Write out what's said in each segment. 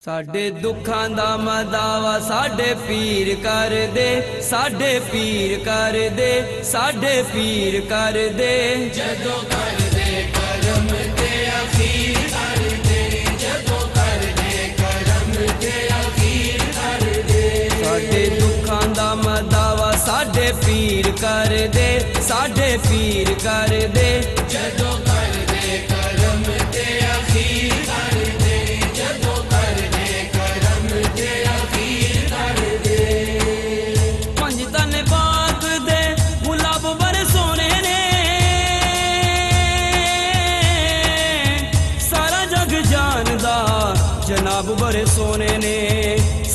साडे दुखां दा मदावा साडे पीर कर दे, साडे पीर कर दे, साडे पीर कर दे। जदों कर दे करम ते अखीर कर दे, जदों कर दे करम ते अखीर कर दे। साडे दुखां दा मदावा साडे पीर कर दे, साडे पीर कर दे। जदों कर दे करम ते अखीर कर दे, जदों कर दे करम ते अखीर कर दे। पंज तन पाक दे गुलाब बड़े सोने ने, सारा जग जानदा जनाब बड़े सोने ने,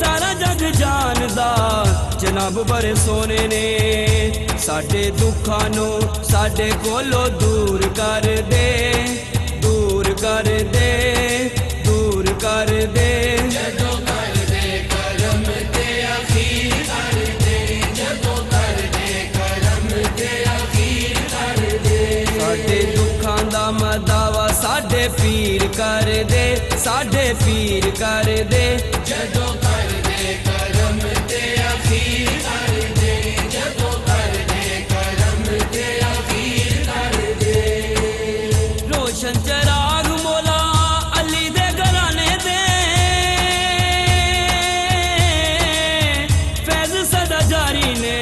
सारा जग जानदा जनाब बड़े सोने ने। साडे दुखां नूं साडे कोलों दूर कर दे, दूर कर दे, दूर कर दे। जदों कर दे करम ते अखीर कर दे, जदों कर दे करम ते अखीर कर दे। साडे दुखां दा मदावा साडे पीर कर दे, साडे पीर कर दे। जदों कर दे करम ते अखीर कर दे, जदों कर दे करम ते अखीर कर दे। रोशन चराग मौला अली दे घराने दे, फैज सदा जारी ने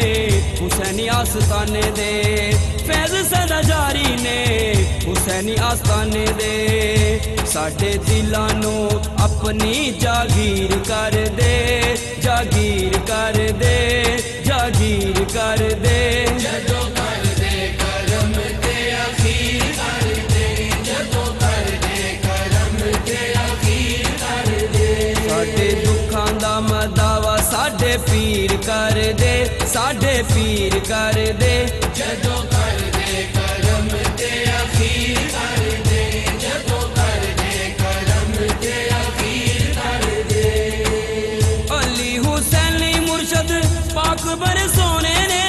हुसैनी आस्ताने दे, फैज सदा जारी ने हुसैनी आस्ताने दे। साडे दिलां नूं अपनी जागीर कर दे, जागीर कर दे, जागीर कर दे। जदों कर दे करम ते अखीर कर दे, जदों कर दे करम ते अखीर कर दे। साडे दुखां दा मदावा साडे पीर कर दे, साडे पीर कर दे। जदों कर दे करम ते अखीर कर दे, जदों कर दे करम ते अखीर कर दे। अली हुसैनी मुर्शद पाक बड़े सोने ने,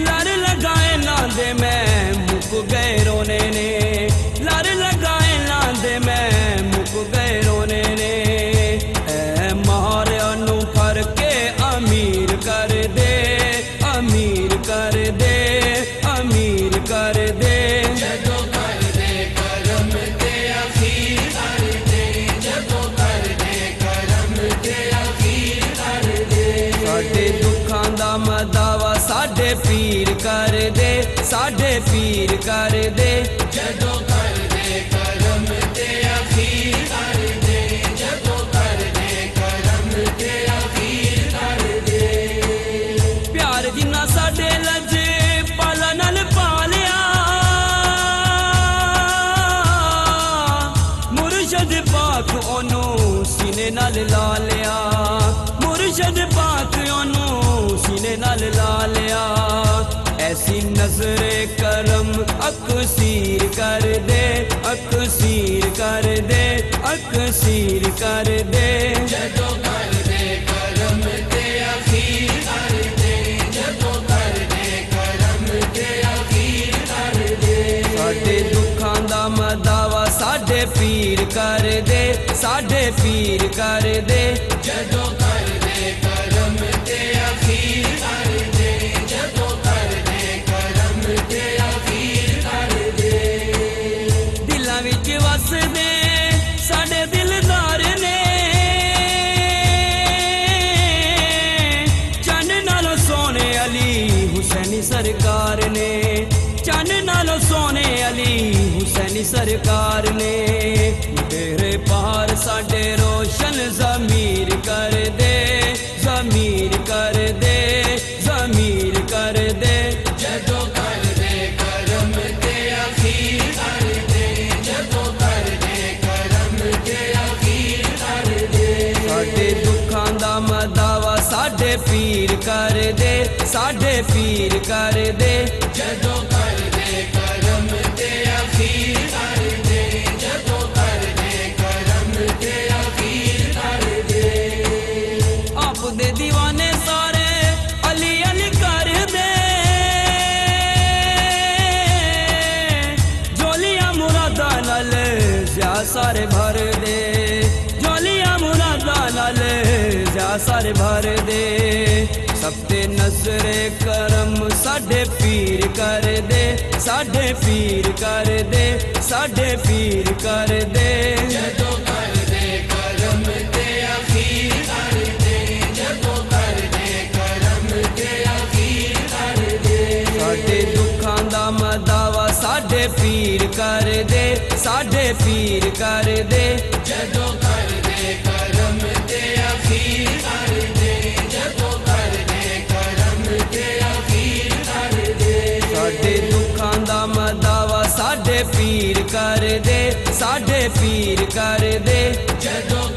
लर लगाए लांदे मैं मुक गए रोने ने, लर लगाए लांदे मैं मुक गए रोने ने। ऐ मारिया नूं फड़ के अमीर कर दे, अमीर कर दे, अमीर कर दे। जदों कर दे करम ते अखीर कर दे, जदों कर दे करम ते अखीर कर दे। साडे दुखां दा मदावा साडे पीर कर दे, साडे पीर कर दे। जदों कर दे करम ते अखीर कर दे, जदों कर दे करम ते अखीर कर दे। प्यार जिन्ना साडे लजे पाला नाल पालिया, मुर्शद पाक ओनू सीने नाल ला लिया, मुर्शद पाक ओनू सीने नाल ला लिया। ऐसी नजरे करम अकसीर कर दे, अकसीर कर दे, अकसीर कर दे। जदों कर दे करम ते अखीर कर दे, जदों कर दे करम ते अखीर कर दे। साडे दुखां दा मदावा साडे पीर कर दे, साडे पीर कर दे। जदों कर दे करम ते अखीर कर दे, जदों कर दे करम ते अखीर कर दे। दिलां विच वसदे साडे दिलदार ने, चंद नालों सोने अली हुसैनी सरकार ने, चंद नालों सोने अली हुसैनी सरकार ने। तेरे पार साडे रोशन ज़मीर कर दे, ज़मीर कर दे, ज़मीर कर दे। जदों कर दे करम ते अखीर कर दे, जदों कर दे करम ते अखीर कर दे। साडे दुखां दा मदावा साडे पीर कर दे, साडे पीर कर दे। जदों कर दे करम ते अखीर कर दे, जदों कर दे करम ते अखीर कर दे। आप दे दीवाने सारे अली अली कर दे, जोलियां मुरादा नाल ਜਾ ਸਾਰੇ ਭਰ ਦੇ ਝੋਲੀਆਂ ਮੁਰਾਦਾਂ ਨਾਲ ਜਾ ਸਾਰੇ ਭਰ ਦੇ ਸਭ ਤੇ ਨਜ਼ਰੇ ਕਰਮ ਸਾਡੇ ਪੀਰ ਕਰ ਦੇ ਸਾਡੇ ਪੀਰ ਕਰ ਦੇ ਸਾਡੇ ਪੀਰ ਕਰ ਦੇ ਜਦੋਂ ਕਰਦੇ ਕਰਮ ਤੇ ਅਖੀਰ ਕਰਦੇ ਜਦੋਂ ਕਰਦੇ ਕਰਮ ਤੇ ਅਖੀਰ ਕਰਦੇ ਸਾਡੇ ਦੁੱਖਾਂ ਦਾ ਮਦਾਵਾ ਸਾਡੇ ਪੀਰ ਕਰ ਦੇ ਸਾਡੇ ਪੀਰ ਕਰ ਦੇ ਜਦੋਂ ਕਰਦੇ ਕਰਮ ਤੇ ਅਖੀਰ ਕਰਦੇ ਜਦੋਂ ਕਰਦੇ ਕਰਮ ਤੇ ਅਖੀਰ ਕਰਦੇ ਸਾਡੇ ਦੁੱਖਾਂ ਦਾ ਮਦਾਵਾ ਸਾਡੇ ਪੀਰ ਕਰ ਦੇ ਸਾਡੇ ਪੀਰ ਕਰ ਦੇ ਜਦੋਂ